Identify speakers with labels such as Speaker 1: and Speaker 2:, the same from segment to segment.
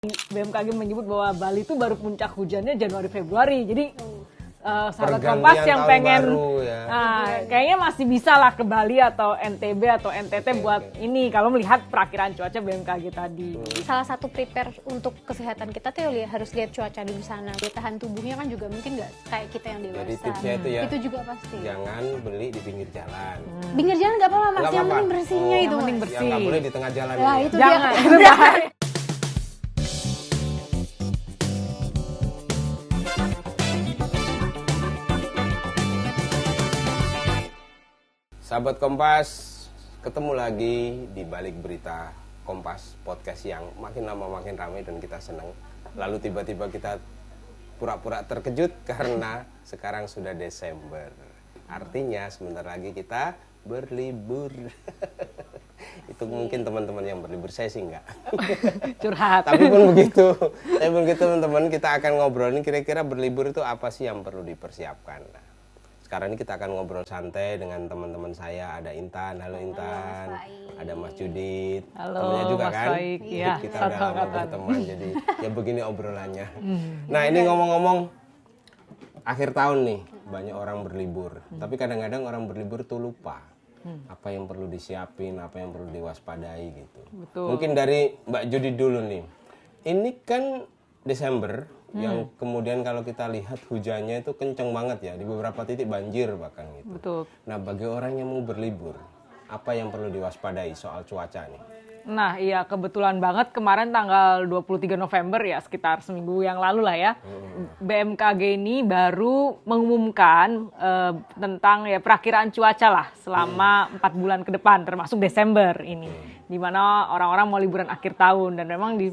Speaker 1: BMKG menyebut bahwa Bali itu baru puncak hujannya Januari Februari. Jadi sahabat Kompas yang pengen kayaknya masih bisa lah ke Bali atau NTB atau NTT buat ini kalau melihat perakiraan cuaca BMKG tadi.
Speaker 2: Salah satu prepare untuk kesehatan kita tuh harus lihat cuaca di sana. Daya tahan tubuhnya kan juga mungkin nggak kayak kita yang dewasa.
Speaker 3: Jadi tipsnya itu ya.
Speaker 2: Itu juga pasti.
Speaker 3: Jangan beli di pinggir jalan.
Speaker 2: Pinggir jalan nggak apa-apa Mas, yang penting bersihnya itu.
Speaker 1: Yang penting bersih.
Speaker 3: Yang nggak boleh di tengah jalan.
Speaker 2: Nah, itu
Speaker 1: jangan.
Speaker 2: dia.
Speaker 3: Sahabat Kompas, ketemu lagi di balik berita Kompas Podcast yang makin lama makin ramai dan kita senang. Lalu tiba-tiba kita pura-pura terkejut karena sekarang sudah Desember. Artinya sebentar lagi kita berlibur. Itu mungkin teman-teman yang berlibur, saya sih enggak.
Speaker 1: Curhat.
Speaker 3: Tapi pun begitu teman-teman, kita akan ngobrolin kira-kira berlibur itu apa sih yang perlu dipersiapkan. Nah, sekarang ini kita akan ngobrol santai dengan teman-teman saya. Ada Intan, halo Intan. Ada Mas Judit,
Speaker 1: halo,
Speaker 3: temannya juga
Speaker 1: Mas
Speaker 3: kan.
Speaker 1: Baik. Ya,
Speaker 3: kita udah lama berteman, jadi ya begini obrolannya. Nah ini ngomong-ngomong akhir tahun nih, banyak orang berlibur. Tapi kadang-kadang orang berlibur tuh lupa apa yang perlu disiapin, apa yang perlu diwaspadai gitu.
Speaker 1: Betul.
Speaker 3: Mungkin dari Mbak Judit dulu nih. Ini kan Desember. Yang kemudian kalau kita lihat hujannya itu kenceng banget ya, di beberapa titik banjir bahkan gitu.
Speaker 1: Betul.
Speaker 3: Nah bagi orang yang mau berlibur, apa yang perlu diwaspadai soal cuaca nih?
Speaker 1: Nah iya, kebetulan banget kemarin tanggal 23 November ya, sekitar seminggu yang lalu lah ya, BMKG ini baru mengumumkan tentang ya perakiraan cuaca lah selama 4 bulan ke depan, termasuk Desember ini, di mana orang-orang mau liburan akhir tahun. Dan memang di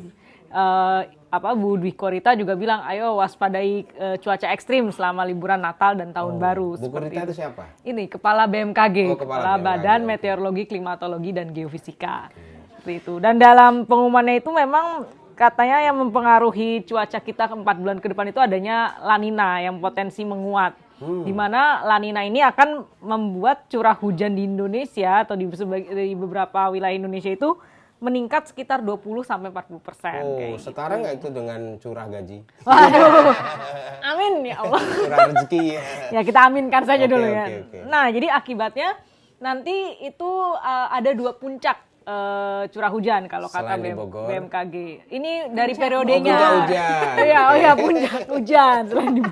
Speaker 1: Bu Dwi Korita juga bilang, ayo waspadai cuaca ekstrim selama liburan Natal dan Tahun Baru.
Speaker 3: Bu Korita itu siapa?
Speaker 1: Ini Kepala BMKG,
Speaker 3: Kepala
Speaker 1: Badan Meteorologi, Klimatologi, dan Geofisika. Seperti itu. Dan dalam pengumumannya itu memang katanya yang mempengaruhi cuaca kita 4 bulan ke depan itu adanya La Nina yang potensi menguat. Di mana La Nina ini akan membuat curah hujan di Indonesia atau di beberapa wilayah Indonesia itu meningkat sekitar 20-40%.
Speaker 3: Setara nggak itu dengan curah gaji?
Speaker 1: Waduh, amin ya Allah.
Speaker 3: Curah rezeki ya.
Speaker 1: Ya kita aminkan saja dulu ya.
Speaker 3: Okay.
Speaker 1: Nah jadi akibatnya nanti itu ada 2 puncak curah hujan kalau kata BMKG. Ini dari periodenya.
Speaker 3: Puncak hujan.
Speaker 1: Iya puncak hujan selain di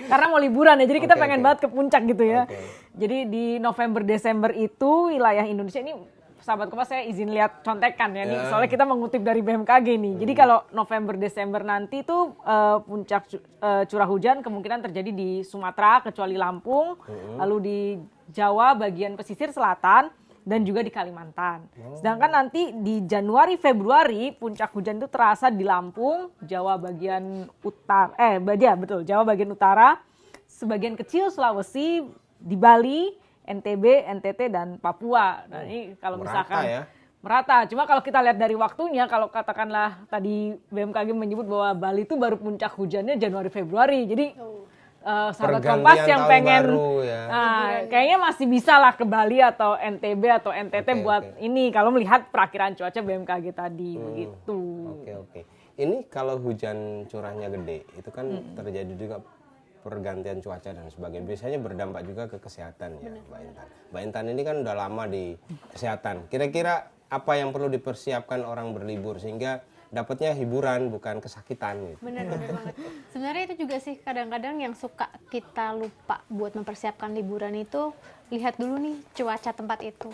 Speaker 1: karena mau liburan ya, jadi kita pengen banget ke puncak gitu ya. Jadi di November Desember itu wilayah Indonesia ini, sahabat Kompas saya izin lihat contekan ya nih, soalnya kita mengutip dari BMKG nih. Jadi kalau November Desember nanti tuh puncak curah hujan kemungkinan terjadi di Sumatera kecuali Lampung, lalu di Jawa bagian pesisir selatan dan juga di Kalimantan. Sedangkan nanti di Januari Februari puncak hujan itu terasa di Lampung, Jawa bagian utara, Jawa bagian utara, sebagian kecil Sulawesi, di Bali, NTB, NTT, dan Papua. Nah ini kalau misalkan merata. Cuma kalau kita lihat dari waktunya, kalau katakanlah tadi BMKG menyebut bahwa Bali itu baru puncak hujannya Januari Februari. Jadi sahabat Kompas yang pengen kayaknya masih bisa lah ke Bali atau NTB atau NTT buat ini kalau melihat perakiraan cuaca BMKG tadi begitu.
Speaker 3: Oke. Ini kalau hujan curahnya gede, itu kan terjadi juga pergantian cuaca dan sebagainya. Biasanya berdampak juga ke kesehatan ya, Mbak Intan. Mbak Intan ini kan udah lama di kesehatan. Kira-kira apa yang perlu dipersiapkan orang berlibur sehingga dapatnya hiburan bukan kesakitan gitu?
Speaker 2: Benar banget. Sebenarnya itu juga sih kadang-kadang yang suka kita lupa buat mempersiapkan liburan itu, lihat dulu nih cuaca tempat itu.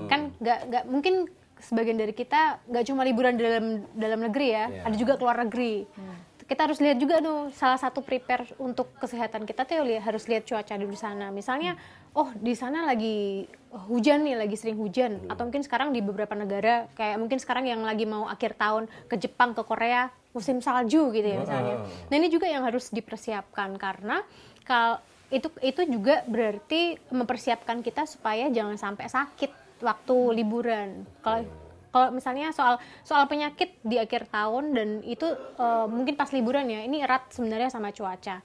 Speaker 2: Kan nggak mungkin sebagian dari kita nggak cuma liburan dalam negeri ya, ada juga keluar negeri. Kita harus lihat juga tuh, salah satu prepare untuk kesehatan kita tuh harus lihat cuaca di sana. Misalnya, di sana lagi hujan nih, lagi sering hujan. Atau mungkin sekarang di beberapa negara, kayak mungkin sekarang yang lagi mau akhir tahun ke Jepang, ke Korea, musim salju gitu ya misalnya. Nah ini juga yang harus dipersiapkan, karena itu juga berarti mempersiapkan kita supaya jangan sampai sakit waktu liburan. Kalau misalnya soal penyakit di akhir tahun dan itu mungkin pas liburan ya, ini erat sebenarnya sama cuaca.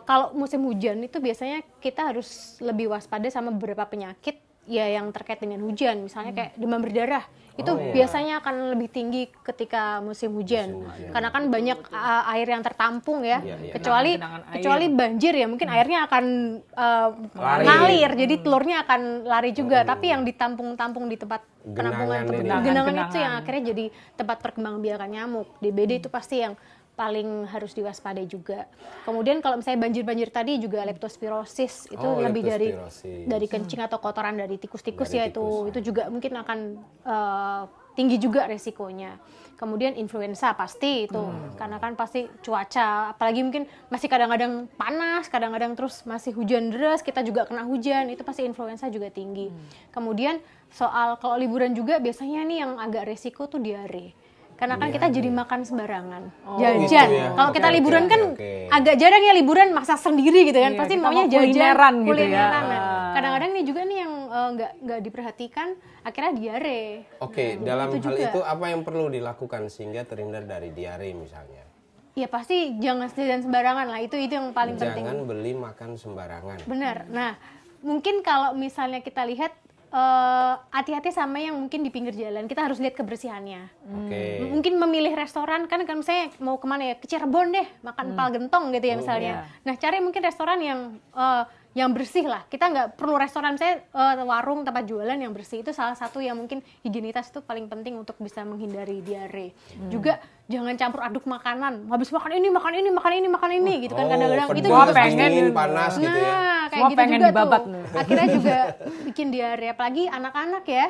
Speaker 2: Kalau musim hujan itu biasanya kita harus lebih waspada sama beberapa penyakit ya yang terkait dengan hujan, misalnya kayak demam berdarah itu biasanya akan lebih tinggi ketika musim hujan. Karena kan banyak air yang tertampung ya. Kecuali banjir ya mungkin airnya akan ngalir, jadi telurnya akan lari juga. Tapi yang ditampung-tampung di tempat penampungan genangan itu yang akhirnya jadi tempat perkembangbiakan nyamuk. DBD itu pasti yang paling harus diwaspadai juga. Kemudian kalau misalnya banjir-banjir tadi juga leptospirosis itu lebih dari kencing atau kotoran dari tikus-tikus ya, itu juga mungkin akan tinggi juga resikonya. Kemudian influenza pasti itu karena kan pasti cuaca, apalagi mungkin masih kadang-kadang panas, kadang-kadang terus masih hujan deras, kita juga kena hujan, itu pasti influenza juga tinggi. Kemudian soal kalau liburan juga biasanya nih yang agak resiko tuh diare. Karena kan kita jadi makan sembarangan, jajan. Gitu ya? Kalau kita liburan kan agak jarang ya liburan masak sendiri gitu kan, pasti maunya jajan, kulineran. Kadang-kadang nih juga nih yang nggak diperhatikan, akhirnya diare.
Speaker 3: Dalam hal itu apa yang perlu dilakukan sehingga terhindar dari diare misalnya?
Speaker 2: Ya pasti jangan jajan sembarangan lah, itu yang paling penting.
Speaker 3: Jangan beli makan sembarangan.
Speaker 2: Benar. Nah, mungkin kalau misalnya kita lihat hati-hati sama yang mungkin di pinggir jalan, kita harus lihat kebersihannya. Mungkin memilih restoran kan misalnya mau kemana ya, ke Cirebon deh makan empal gentong gitu ya misalnya. Nah cari mungkin restoran yang bersih lah. Kita nggak perlu restoran, warung tempat jualan yang bersih, itu salah satu yang mungkin higienitas itu paling penting untuk bisa menghindari diare. Juga jangan campur aduk makanan, habis makan ini gitu kan, kadang-kadang itu juga
Speaker 3: pengen panas gitu ya.
Speaker 2: Kayak gitu juga tuh. Akhirnya juga bikin diare, apalagi anak-anak ya.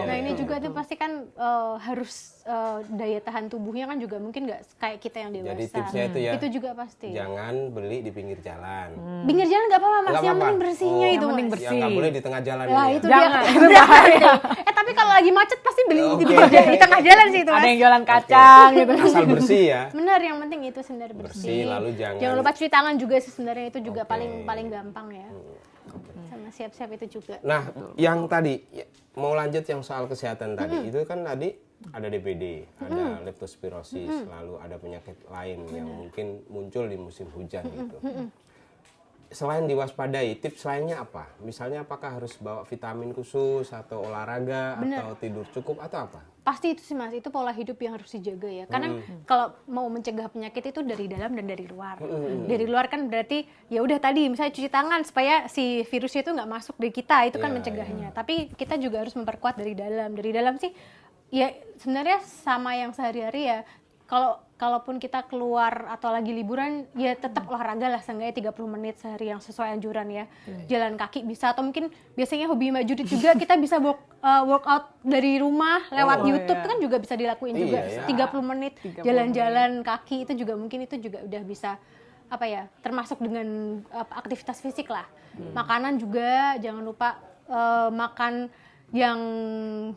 Speaker 2: Nah ini juga tuh pasti kan harus daya tahan tubuhnya kan juga mungkin nggak kayak kita yang dewasa.
Speaker 3: Jadi tipsnya itu ya.
Speaker 2: Itu juga pasti.
Speaker 3: Jangan beli di pinggir jalan.
Speaker 2: Pinggir jalan nggak apa-apa Mas, yang penting bersihnya itu.
Speaker 1: Yang penting bersih.
Speaker 3: Yang nggak boleh di tengah jalan.
Speaker 2: Nah itu jangan. Dia. Tapi kalau lagi macet pasti beli di tengah jalan sih itu Mas.
Speaker 1: Ada yang jualan kacang gitu.
Speaker 3: Asal bersih ya.
Speaker 2: Bener, yang penting itu sebenarnya bersih.
Speaker 3: Lalu jangan
Speaker 2: lupa cuci tangan juga sih sebenarnya, itu juga paling gampang ya. Sama siap-siap itu juga.
Speaker 3: Nah, yang tadi mau lanjut yang soal kesehatan tadi, itu kan tadi ada DBD, ada leptospirosis, lalu ada penyakit lain yang mungkin muncul di musim hujan gitu. Selain diwaspadai, tips lainnya apa? Misalnya apakah harus bawa vitamin khusus atau olahraga atau tidur cukup atau apa?
Speaker 2: Pasti itu sih Mas, itu pola hidup yang harus dijaga ya. Karena kalau mau mencegah penyakit itu dari dalam dan dari luar. Dari luar kan berarti ya udah tadi misalnya cuci tangan supaya si virusnya itu nggak masuk di kita, itu kan mencegahnya. Tapi kita juga harus memperkuat dari dalam. Dari dalam sih ya sebenarnya sama yang sehari-hari ya. Kalaupun kita keluar atau lagi liburan ya tetap olahraga lah, seenggaknya 30 menit sehari yang sesuai anjuran ya. Jalan kaki bisa, atau mungkin biasanya hobi Mbak Judit juga kita bisa workout dari rumah lewat YouTube kan juga bisa dilakuin juga. 30 menit jalan-jalan kaki itu juga mungkin itu juga udah bisa termasuk dengan aktivitas fisik lah. Makanan juga jangan lupa makan yang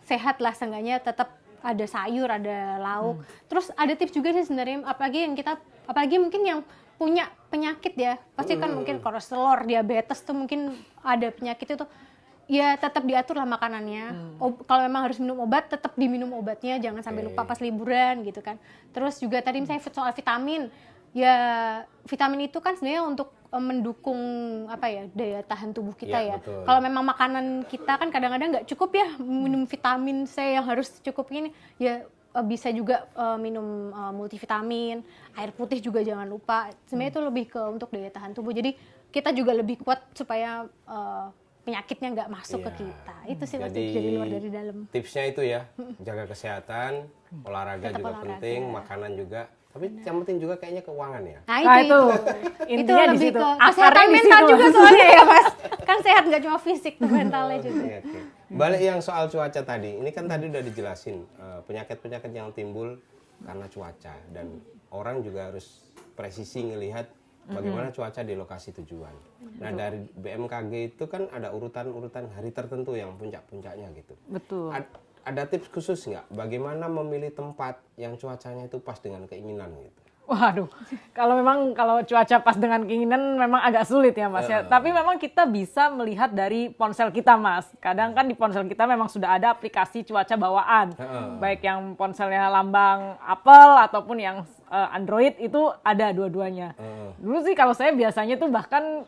Speaker 2: sehat lah, seenggaknya tetap ada sayur, ada lauk. Terus ada tips juga sih sebenarnya, apalagi mungkin yang punya penyakit ya, pasti kan mungkin kolesterol, diabetes tuh mungkin ada penyakit itu, ya tetap diatur lah makanannya. Kalau memang harus minum obat, tetap diminum obatnya, jangan sampai lupa pas liburan gitu kan. Terus juga tadi misalnya soal vitamin, ya vitamin itu kan sebenarnya untuk mendukung daya tahan tubuh kita ya. Kalau memang makanan kita kan kadang-kadang nggak cukup ya minum vitamin C yang harus cukup ini, ya bisa juga minum multivitamin, air putih juga jangan lupa. Sebenarnya itu lebih ke untuk daya tahan tubuh. Jadi kita juga lebih kuat supaya penyakitnya nggak masuk ke kita. Itu sih pasti dari luar dari dalam.
Speaker 3: Tipsnya itu ya, jaga kesehatan, olahraga juga penting, makanan juga. Tapi yang penting juga kayaknya keuangan ya.
Speaker 2: Nah itu
Speaker 1: intinya di situ.
Speaker 2: Kesehatan mental juga soalnya ya Mas. Kan sehat nggak cuma fisik, mentalnya juga.
Speaker 3: Balik yang soal cuaca tadi, ini kan tadi udah dijelasin penyakit-penyakit yang timbul karena cuaca, dan orang juga harus presisi ngelihat bagaimana cuaca di lokasi tujuan. Nah dari BMKG itu kan ada urutan-urutan hari tertentu yang puncak-puncaknya gitu.
Speaker 1: Betul.
Speaker 3: Ada tips khusus nggak bagaimana memilih tempat yang cuacanya itu pas dengan keinginan gitu?
Speaker 1: Waduh, kalau cuaca pas dengan keinginan memang agak sulit ya Mas ya. Tapi memang kita bisa melihat dari ponsel kita Mas. Kadang kan di ponsel kita memang sudah ada aplikasi cuaca bawaan. Baik yang ponselnya lambang Apple ataupun yang Android itu ada dua-duanya. Dulu sih kalau saya biasanya tuh bahkan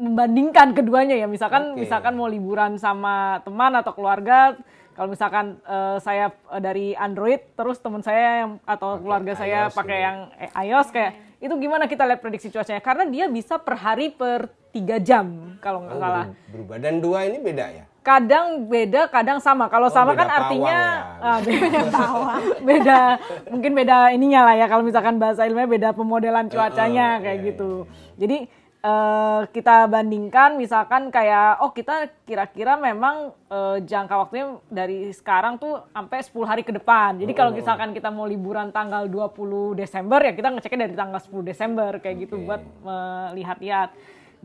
Speaker 1: membandingkan keduanya ya. Misalkan mau liburan sama teman atau keluarga. Kalau misalkan saya dari Android, terus teman saya atau keluarga saya pakai yang iOS, kayak itu gimana kita lihat prediksi cuacanya? Karena dia bisa per hari per 3 jam kalau nggak salah.
Speaker 3: Berubah. Dan 2 ini beda ya?
Speaker 1: Kadang beda, kadang sama. Kalau sama kan artinya beda, mungkin beda ininya lah ya. Kalau misalkan bahasa ilmiah beda pemodelan cuacanya kayak gitu. Jadi kita bandingkan misalkan kayak kita kira-kira memang jangka waktunya dari sekarang tuh sampai 10 hari ke depan. Jadi kalau misalkan kita mau liburan tanggal 20 Desember ya kita ngeceknya dari tanggal 10 Desember kayak gitu buat melihat-lihat.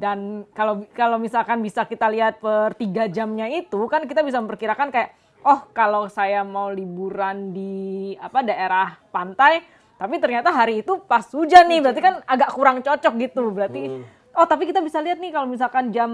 Speaker 1: Dan kalau misalkan bisa kita lihat per 3 jamnya itu kan kita bisa memperkirakan kayak kalau saya mau liburan di daerah pantai tapi ternyata hari itu pas hujan nih berarti kan agak kurang cocok gitu. Berarti tapi kita bisa lihat nih kalau misalkan jam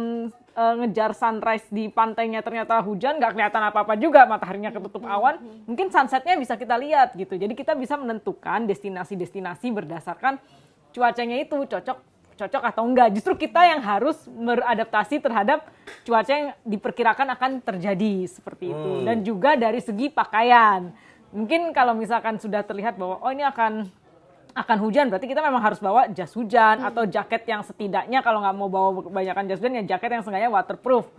Speaker 1: ngejar sunrise di pantainya ternyata hujan, nggak kelihatan apa-apa juga, mataharinya ketutup awan, mungkin sunsetnya bisa kita lihat gitu. Jadi kita bisa menentukan destinasi-destinasi berdasarkan cuacanya itu cocok atau enggak. Justru kita yang harus beradaptasi terhadap cuaca yang diperkirakan akan terjadi seperti itu. Dan juga dari segi pakaian. Mungkin kalau misalkan sudah terlihat bahwa ini akan hujan, berarti kita memang harus bawa jas hujan atau jaket yang setidaknya kalau nggak mau bawa kebanyakan jas hujan ya jaket yang seenggaknya waterproof.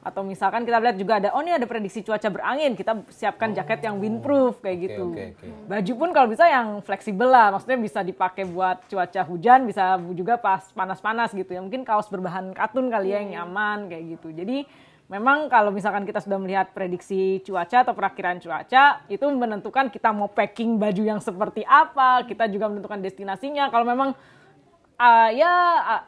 Speaker 1: Atau misalkan kita lihat juga ini ada prediksi cuaca berangin, kita siapkan jaket yang windproof kayak gitu. Baju pun kalau bisa yang fleksibel lah, maksudnya bisa dipakai buat cuaca hujan, bisa juga pas panas-panas gitu ya. Mungkin kaos berbahan katun kali ya yang nyaman kayak gitu. Jadi memang kalau misalkan kita sudah melihat prediksi cuaca atau perakiraan cuaca, itu menentukan kita mau packing baju yang seperti apa, kita juga menentukan destinasinya. Kalau memang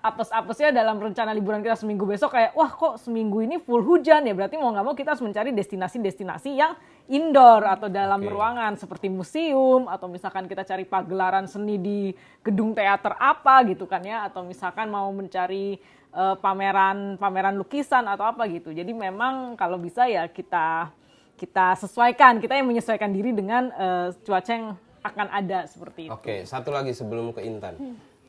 Speaker 1: apes-apesnya dalam rencana liburan kita seminggu besok kayak kok seminggu ini full hujan ya, berarti mau nggak mau kita harus mencari destinasi-destinasi yang indoor atau dalam ruangan seperti museum, atau misalkan kita cari pagelaran seni di gedung teater apa gitu kan ya, atau misalkan mau mencari pameran lukisan atau apa gitu. Jadi memang kalau bisa ya kita sesuaikan, kita yang menyesuaikan diri dengan cuaca yang akan ada seperti itu.
Speaker 3: Oke, satu lagi sebelum ke Intan.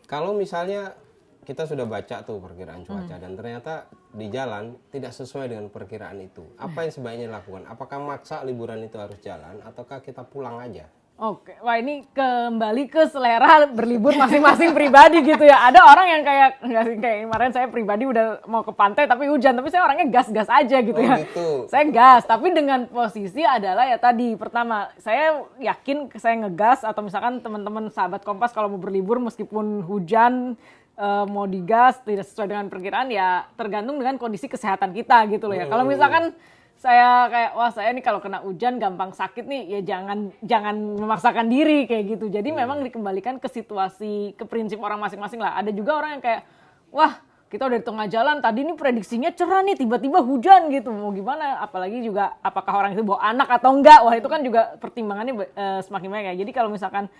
Speaker 3: Kalau misalnya kita sudah baca tuh perkiraan cuaca dan ternyata di jalan tidak sesuai dengan perkiraan itu, apa yang sebaiknya dilakukan? Apakah maksa liburan itu harus jalan ataukah kita pulang aja?
Speaker 1: Oke, wah ini kembali ke selera berlibur masing-masing pribadi gitu ya. Ada orang yang kayak kemarin saya pribadi udah mau ke pantai tapi hujan, tapi saya orangnya gas-gas aja gitu ya.
Speaker 3: Gitu.
Speaker 1: Saya gas, tapi dengan posisi adalah ya tadi, pertama saya yakin saya ngegas, atau misalkan teman-teman sahabat Kompas kalau mau berlibur meskipun hujan mau digas tidak sesuai dengan perkiraan ya tergantung dengan kondisi kesehatan kita gitu loh ya. Kalau misalkan saya kayak saya nih kalau kena hujan gampang sakit nih ya jangan memaksakan diri kayak gitu. Jadi memang dikembalikan ke situasi, ke prinsip orang masing-masing lah. Ada juga orang yang kayak kita udah di tengah jalan tadi nih prediksinya cerah nih tiba-tiba hujan gitu. Mau gimana? Apalagi juga apakah orang itu bawa anak atau enggak? Wah itu kan juga pertimbangannya semakin banyak ya. Jadi kalau misalkan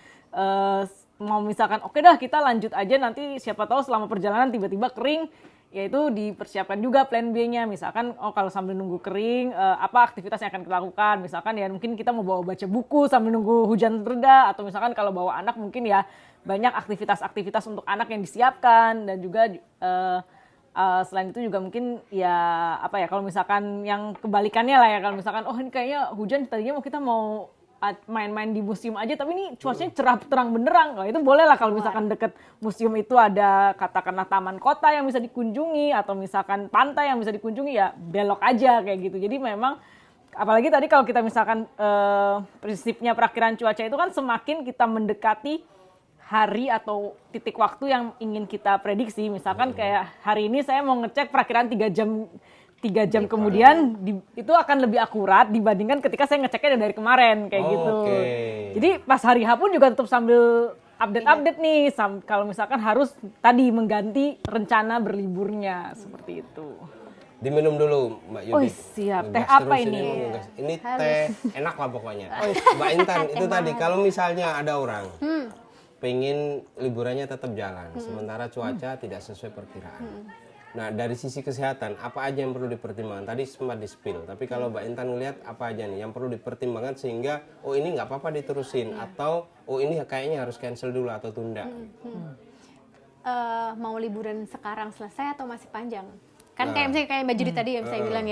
Speaker 1: mau misalkan oke dah kita lanjut aja, nanti siapa tahu selama perjalanan tiba-tiba kering, yaitu dipersiapkan juga plan B-nya. Misalkan kalau sambil nunggu kering apa aktivitas yang akan kita lakukan, misalkan ya mungkin kita mau baca buku sambil nunggu hujan reda, atau misalkan kalau bawa anak mungkin ya banyak aktivitas-aktivitas untuk anak yang disiapkan. Dan juga selain itu juga mungkin ya kalau misalkan yang kebalikannya lah ya, kalau misalkan ini kayaknya hujan, tadinya kita mau main-main di museum aja tapi ini cuacanya cerah terang benderang, itu boleh lah kalau misalkan deket museum itu ada katakanlah taman kota yang bisa dikunjungi atau misalkan pantai yang bisa dikunjungi, ya belok aja kayak gitu. Jadi memang apalagi tadi kalau kita misalkan prinsipnya perakiraan cuaca itu kan semakin kita mendekati hari atau titik waktu yang ingin kita prediksi. Misalkan kayak hari ini saya mau ngecek perakiraan 3 jam kemudian itu akan lebih akurat dibandingkan ketika saya ngeceknya dari kemarin kayak gitu. Jadi pas hari H pun juga tetap sambil update nih kalau misalkan harus tadi mengganti rencana berliburnya seperti itu.
Speaker 3: Diminum dulu Mbak Yudi.
Speaker 1: Siap. Teh apa ini?
Speaker 3: Ini teh enak lah pokoknya. Mbak Intan itu tadi kalau misalnya ada orang pengen liburannya tetap jalan, sementara cuaca tidak sesuai perkiraan. Nah, dari sisi kesehatan, apa aja yang perlu dipertimbangkan? Tadi sempat di-spill, tapi kalau Mbak Intan ngelihat apa aja nih yang perlu dipertimbangkan sehingga, oh ini nggak apa-apa diterusin, atau oh ini kayaknya harus cancel dulu atau tunda.
Speaker 2: Mau liburan sekarang selesai atau masih panjang? Kan kayak misalnya kayak Mbak Judi tadi yang saya bilang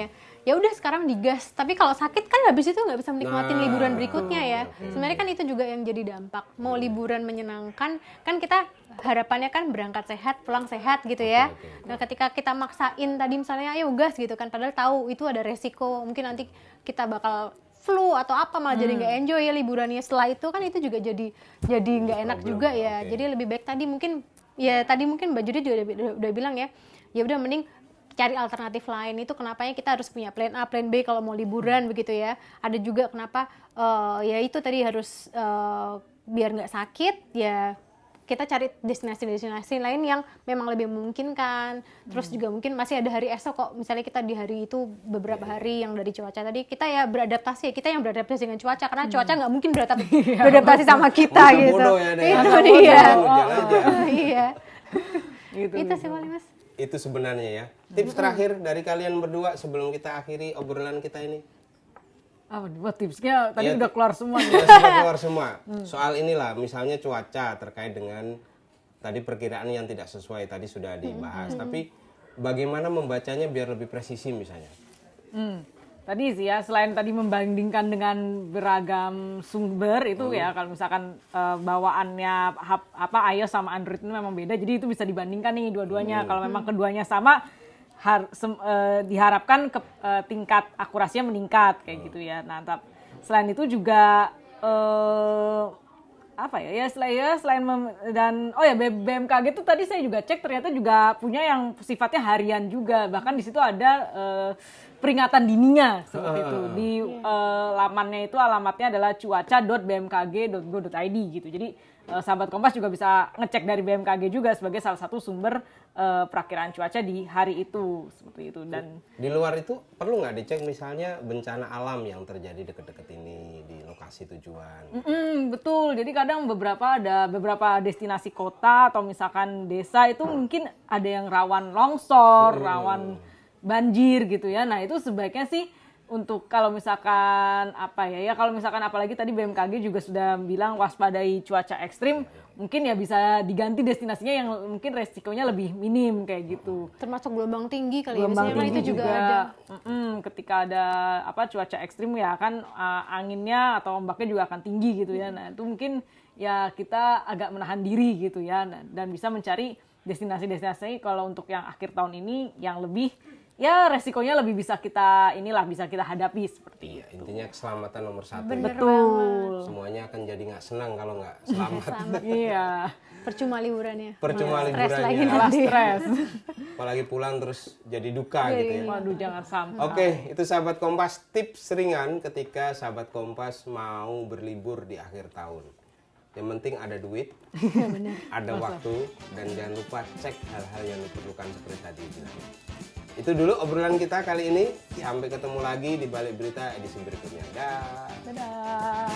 Speaker 2: ya udah sekarang digas, tapi kalau sakit kan habis itu nggak bisa menikmati liburan berikutnya ya. Sebenarnya kan itu juga yang jadi dampak. Mau liburan menyenangkan, kan kita harapannya kan berangkat sehat, pulang sehat gitu ya. Nah ketika kita maksain tadi misalnya ayo gas gitu kan, padahal tahu itu ada resiko, mungkin nanti kita bakal flu atau apa malah jadi nggak enjoy ya liburannya. Setelah itu kan itu juga jadi nggak enak juga ya. Jadi lebih baik tadi mungkin Mbak Judi juga udah bilang ya udah mending cari alternatif lain. Itu kenapanya kita harus punya plan A, plan B kalau mau liburan begitu ya. Ada juga kenapa ya itu tadi harus biar nggak sakit ya kita cari destinasi-destinasi lain yang memang lebih memungkinkan. Terus juga mungkin masih ada hari esok kok. Misalnya kita di hari itu beberapa hari yang dari cuaca tadi kita ya beradaptasi. Kita yang beradaptasi dengan cuaca karena cuaca nggak mungkin beradaptasi sama kita gitu. Itu dia. Iya. Itu sih paling Mas.
Speaker 3: Itu sebenarnya ya. Tips terakhir dari kalian berdua sebelum kita akhiri obrolan kita ini.
Speaker 1: Buat tipsnya tadi udah keluar semua.
Speaker 3: Sudah keluar semua. Soal inilah, misalnya cuaca terkait dengan tadi perkiraan yang tidak sesuai tadi sudah dibahas. Tapi bagaimana membacanya biar lebih presisi misalnya?
Speaker 1: Tadi sih ya, selain tadi membandingkan dengan beragam sumber itu ya, kalau misalkan bawaannya iOS sama Android itu memang beda, jadi itu bisa dibandingkan nih dua-duanya. Kalau memang keduanya sama, diharapkan tingkat akurasinya meningkat kayak gitu ya. Nah, selain itu juga BMKG itu tadi saya juga cek ternyata juga punya yang sifatnya harian juga, bahkan di situ ada peringatan dininya seperti itu. Di lamannya itu alamatnya adalah cuaca.bmkg.go.id gitu. Jadi sahabat Kompas juga bisa ngecek dari BMKG juga sebagai salah satu sumber perakiraan cuaca di hari itu seperti itu. Dan
Speaker 3: di luar itu perlu nggak dicek misalnya bencana alam yang terjadi deket-deket ini di lokasi tujuan?
Speaker 1: Betul. Jadi kadang ada beberapa destinasi kota atau misalkan desa itu mungkin ada yang rawan longsor, rawan banjir gitu ya. Nah itu sebaiknya sih untuk kalau misalkan kalau misalkan apalagi tadi BMKG juga sudah bilang waspadai cuaca ekstrim, mungkin ya bisa diganti destinasinya yang mungkin resikonya lebih minim kayak gitu.
Speaker 2: Termasuk gelombang tinggi kali
Speaker 1: gelombang
Speaker 2: ya,
Speaker 1: tinggi
Speaker 2: itu juga ada.
Speaker 1: Ketika ada cuaca ekstrim ya kan anginnya atau ombaknya juga akan tinggi gitu ya. Nah itu mungkin ya kita agak menahan diri gitu ya, dan bisa mencari destinasi-destinasi kalau untuk yang akhir tahun ini yang lebih ya resikonya lebih bisa kita hadapi seperti itu.
Speaker 3: Intinya keselamatan nomor satu.
Speaker 1: Betul.
Speaker 3: Semuanya akan jadi nggak senang kalau nggak selamat.
Speaker 1: Iya.
Speaker 2: Percuma liburannya.
Speaker 1: Stres.
Speaker 3: Apalagi pulang terus jadi duka gitu ya.
Speaker 1: Waduh, jangan sampai.
Speaker 3: Oke, itu sahabat Kompas, tips ringan ketika sahabat Kompas mau berlibur di akhir tahun. Yang penting ada duit, ada waktu, dan jangan lupa cek hal-hal yang diperlukan seperti tadi bilang. Itu dulu obrolan kita kali ini. Sampai ketemu lagi di Balik Berita edisi berikutnya. Dadah.